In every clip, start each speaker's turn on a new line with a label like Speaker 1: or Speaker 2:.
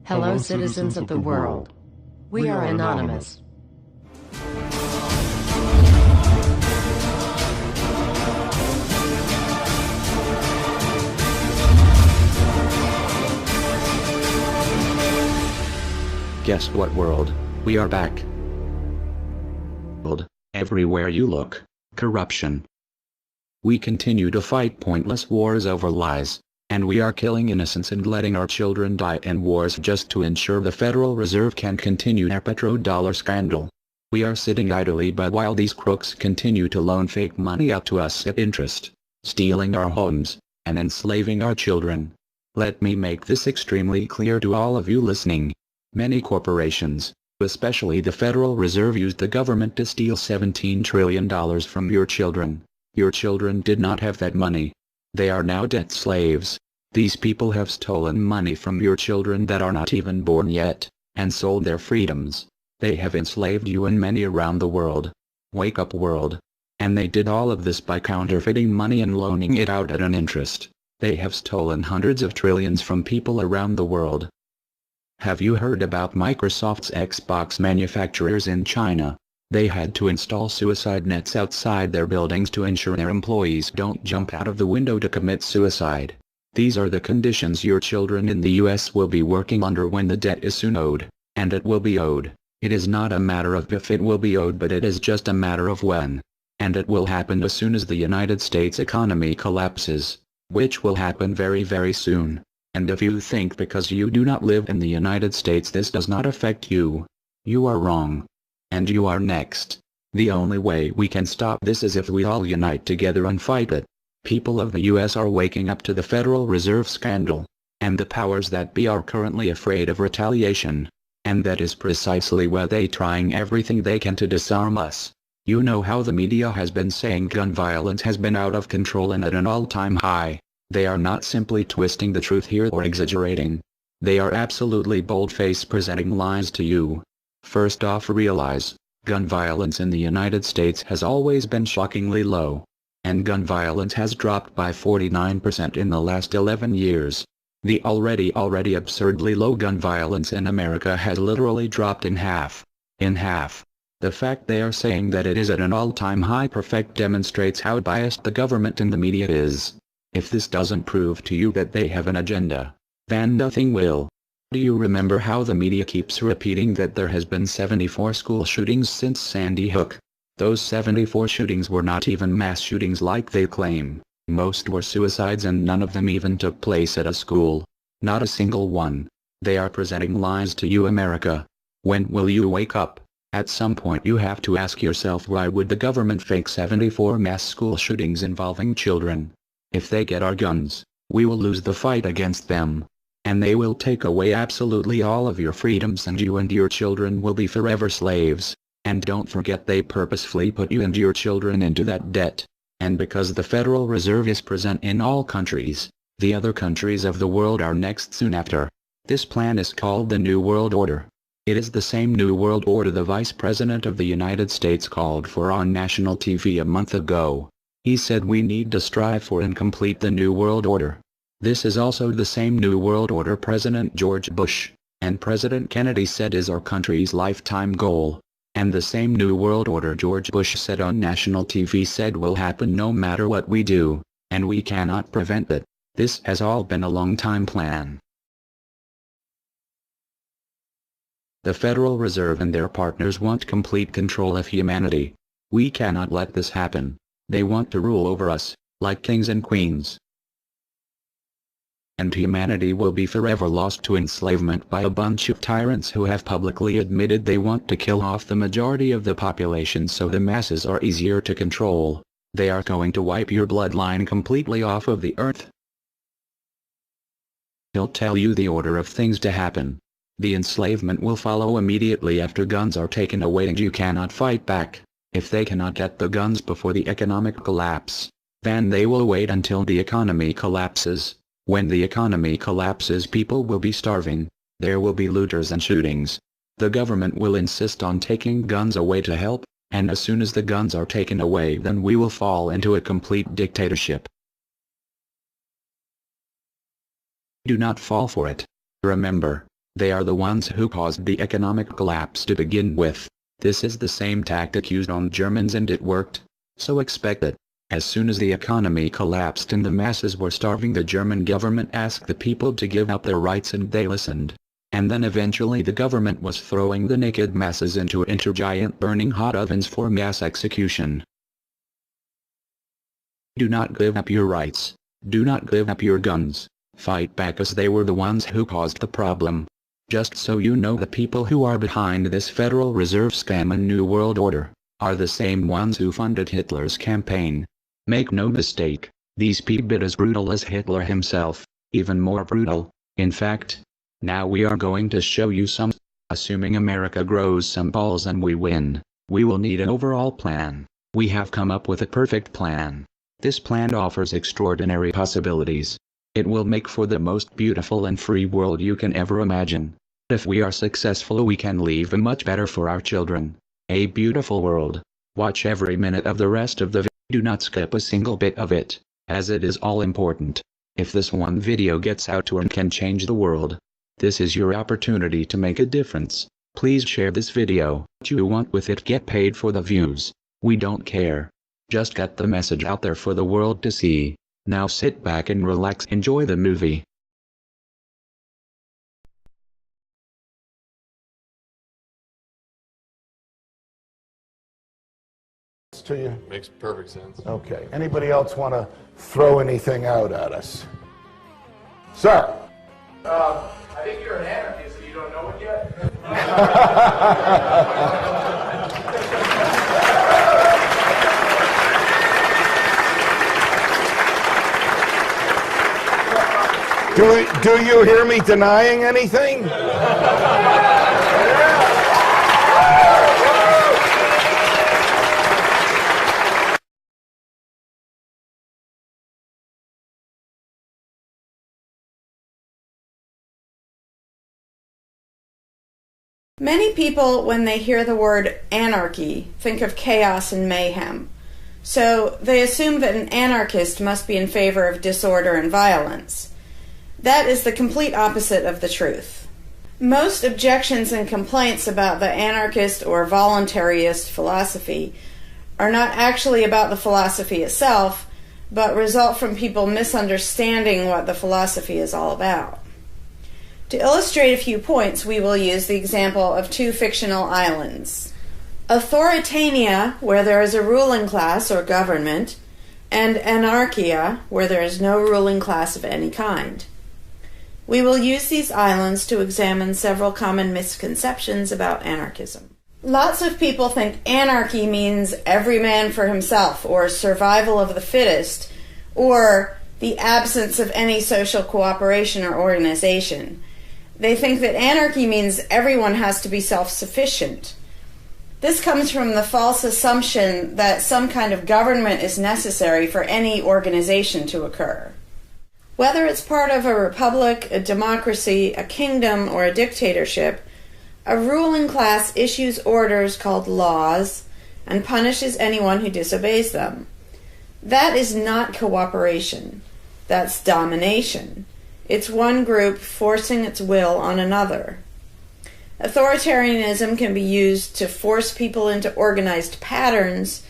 Speaker 1: Hello, citizens of the world. We are anonymous.
Speaker 2: Guess what, world? We are back. Everywhere you look, corruption. We continue to fight pointless wars over lies, and we are killing innocents and letting our children die in wars just to ensure the Federal Reserve can continue their petrodollar scandal. We are sitting idly by while these crooks continue to loan fake money out to us at interest, stealing our homes, and enslaving our children. Let me make this extremely clear to all of you listening. Many corporations, especially the Federal Reserve, used the government to steal $17 trillion from your children. Your children did not have that money. They are now debt slaves. These people have stolen money from your children that are not even born yet, and sold their freedoms. They have enslaved you and many around the world. Wake up, world. And they did all of this by counterfeiting money and loaning it out at an interest. They have stolen hundreds of trillions from people around the world. Have you heard about Microsoft's Xbox manufacturers in China? They had to install suicide nets outside their buildings to ensure their employees don't jump out of the window to commit suicide. These are the conditions your children in the US will be working under when the debt is soon owed, and it will be owed. It is not a matter of if it will be owed, but it is just a matter of when. And it will happen as soon as the United States economy collapses, which will happen very, very soon. And if you think because you do not live in the United States this does not affect you, you are wrong. And you are next. The only way we can stop this is if we all unite together and fight it. People of the US are waking up to the Federal Reserve scandal, and the powers that be are currently afraid of retaliation. And that is precisely why they trying everything they can to disarm us. You know how the media has been saying gun violence has been out of control and at an all-time high. They are not simply twisting the truth here or exaggerating. They are absolutely bold-faced presenting lies to you. First off, realize, gun violence in the United States has always been shockingly low. And gun violence has dropped by 49% in the last 11 years. The already absurdly low gun violence in America has literally dropped in half. In half. The fact they are saying that it is at an all-time high perfect demonstrates how biased the government and the media is. If this doesn't prove to you that they have an agenda, then nothing will. Do you remember how the media keeps repeating that there has been 74 school shootings since Sandy Hook? Those 74 shootings were not even mass shootings like they claim. Most were suicides and none of them even took place at a school. Not a single one. They are presenting lies to you, America. When will you wake up? At some point you have to ask yourself, why would the government fake 74 mass school shootings involving children? If they get our guns, we will lose the fight against them. And they will take away absolutely all of your freedoms and you and your children will be forever slaves. And don't forget they purposefully put you and your children into that debt. And because the Federal Reserve is present in all countries, the other countries of the world are next soon after. This plan is called the New World Order. It is the same New World Order the Vice President of the United States called for on national TV a month ago. He said we need to strive for and complete the New World Order. This is also the same New World Order President George Bush and President Kennedy said is our country's lifetime goal. And the same New World Order George Bush said on national TV said will happen no matter what we do, and we cannot prevent it. This has all been a long-time plan. The Federal Reserve and their partners want complete control of humanity. We cannot let this happen. They want to rule over us, like kings and queens. And humanity will be forever lost to enslavement by a bunch of tyrants who have publicly admitted they want to kill off the majority of the population so the masses are easier to control. They are going to wipe your bloodline completely off of the earth. He'll tell you the order of things to happen. The enslavement will follow immediately after guns are taken away and you cannot fight back. If they cannot get the guns before the economic collapse, then they will wait until the economy collapses. When the economy collapses, people will be starving. There will be looters and shootings. The government will insist on taking guns away to help, and as soon as the guns are taken away, then we will fall into a complete dictatorship. Do not fall for it. Remember, They are the ones who caused the economic collapse to begin with. This is the same tactic used on Germans and it worked. So expect it. As soon as the economy collapsed and the masses were starving, the German government asked the people to give up their rights and they listened. And then eventually the government was throwing the naked masses into giant burning hot ovens for mass execution. Do not give up your rights. Do not give up your guns. Fight back, as they were the ones who caused the problem. Just so you know, the people who are behind this Federal Reserve scam and New World Order are the same ones who funded Hitler's campaign. Make no mistake, these people are as brutal as Hitler himself, even more brutal. In fact, now we are going to show you some. Assuming America grows some balls and we win, we will need an overall plan. We have come up with a perfect plan. This plan offers extraordinary possibilities. It will make for the most beautiful and free world you can ever imagine. If we are successful, we can leave a much better for our children. A beautiful world. Watch every minute of the rest of the video. Do not skip a single bit of it, as it is all important. If this one video gets out to and can change the world, this is your opportunity to make a difference. Please share this video. What you want with it, get paid for the views. We don't care. Just get the message out there for the world to see. Now sit back and relax, enjoy the movie.
Speaker 3: To you?
Speaker 4: Makes perfect sense.
Speaker 3: Okay. Anybody else want to throw anything out at us? Sir?
Speaker 5: I think you're an anarchist and you don't know it yet.
Speaker 3: Do you hear me denying anything?
Speaker 6: Many people, when they hear the word anarchy, think of chaos and mayhem. So they assume that an anarchist must be in favor of disorder and violence. That is the complete opposite of the truth. Most objections and complaints about the anarchist or voluntarist philosophy are not actually about the philosophy itself, but result from people misunderstanding what the philosophy is all about. To illustrate a few points, we will use the example of two fictional islands. Authoritania, where there is a ruling class or government, and Anarchia, where there is no ruling class of any kind. We will use these islands to examine several common misconceptions about anarchism. Lots of people think anarchy means every man for himself, or survival of the fittest, or the absence of any social cooperation or organization. They think that anarchy means everyone has to be self-sufficient. This comes from the false assumption that some kind of government is necessary for any organization to occur. Whether it's part of a republic, a democracy, a kingdom, or a dictatorship, a ruling class issues orders called laws and punishes anyone who disobeys them. That is not cooperation. That's domination. It's one group forcing its will on another. Authoritarianism can be used to force people into organized patterns,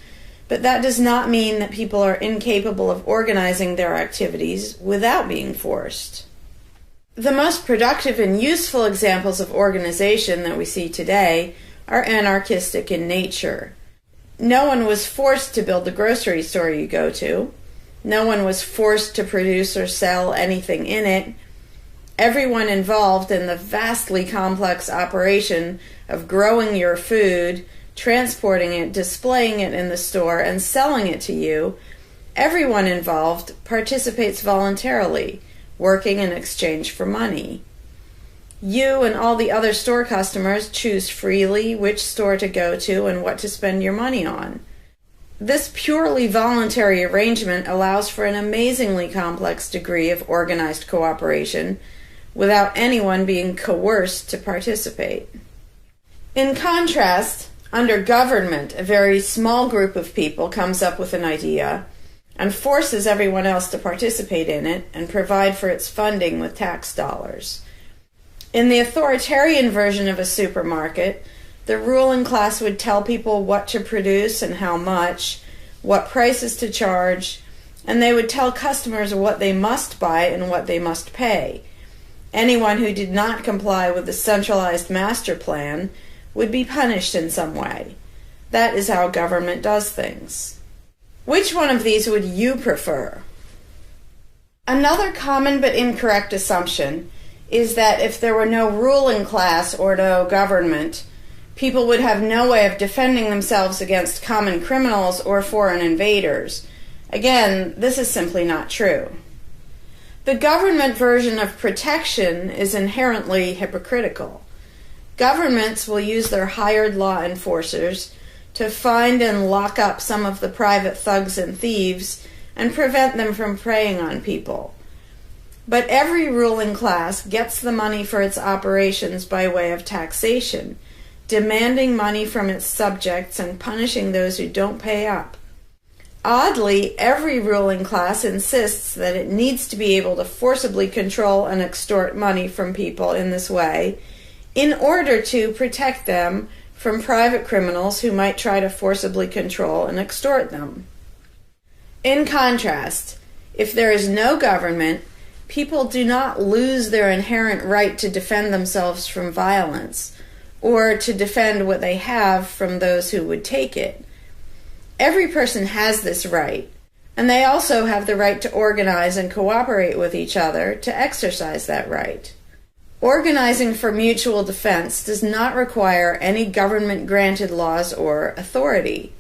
Speaker 6: but that does not mean that people are incapable of organizing their activities without being forced. The most productive and useful examples of organization that we see today are anarchistic in nature. No one was forced to build the grocery store you go to. No one was forced to produce or sell anything in it. Everyone involved in the vastly complex operation of growing your food, transporting it, displaying it in the store, and selling it to you, everyone involved participates voluntarily, working in exchange for money. You and all the other store customers choose freely which store to go to and what to spend your money on. This purely voluntary arrangement allows for an amazingly complex degree of organized cooperation without anyone being coerced to participate. In contrast, under government, a very small group of people comes up with an idea and forces everyone else to participate in it and provide for its funding with tax dollars. In the authoritarian version of a supermarket, the ruling class would tell people what to produce and how much, what prices to charge, and they would tell customers what they must buy and what they must pay. Anyone who did not comply with the centralized master plan would be punished in some way. That is how government does things. Which one of these would you prefer? Another common but incorrect assumption is that if there were no ruling class or no government, people would have no way of defending themselves against common criminals or foreign invaders. Again, this is simply not true. The government version of protection is inherently hypocritical. Governments will use their hired law enforcers to find and lock up some of the private thugs and thieves and prevent them from preying on people. But every ruling class gets the money for its operations by way of taxation, demanding money from its subjects and punishing those who don't pay up. Oddly, every ruling class insists that it needs to be able to forcibly control and extort money from people in this way in order to protect them from private criminals who might try to forcibly control and extort them. In contrast, if there is no government, people do not lose their inherent right to defend themselves from violence or to defend what they have from those who would take it. Every person has this right, and they also have the right to organize and cooperate with each other to exercise that right. Organizing for mutual defense does not require any government-granted laws or authority.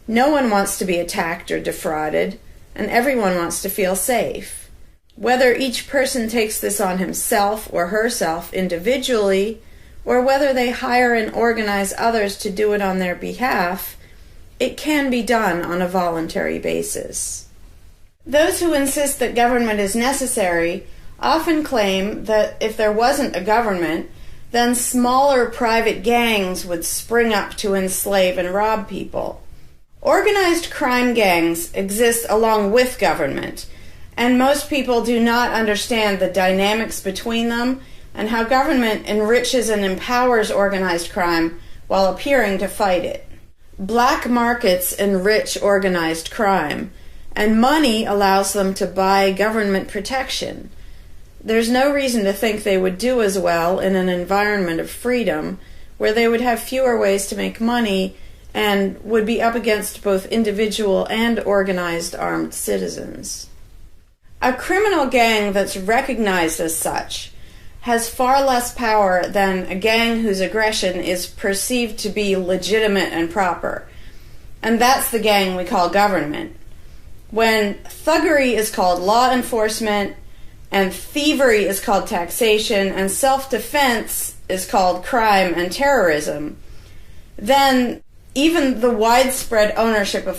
Speaker 6: No one wants to be attacked or defrauded, and everyone wants to feel safe. Whether each person takes this on himself or herself individually, or whether they hire and organize others to do it on their behalf, it can be done on a voluntary basis. Those who insist that government is necessary often claim that if there wasn't a government, then smaller private gangs would spring up to enslave and rob people. Organized crime gangs exist along with government, and most people do not understand the dynamics between them and how government enriches and empowers organized crime while appearing to fight it. Black markets enrich organized crime, and money allows them to buy government protection. There's no reason to think they would do as well in an environment of freedom, where they would have fewer ways to make money and would be up against both individual and organized armed citizens. A criminal gang that's recognized as such has far less power than a gang whose aggression is perceived to be legitimate and proper. And that's the gang we call government. When thuggery is called law enforcement, and thievery is called taxation, and self-defense is called crime and terrorism, then even the widespread ownership of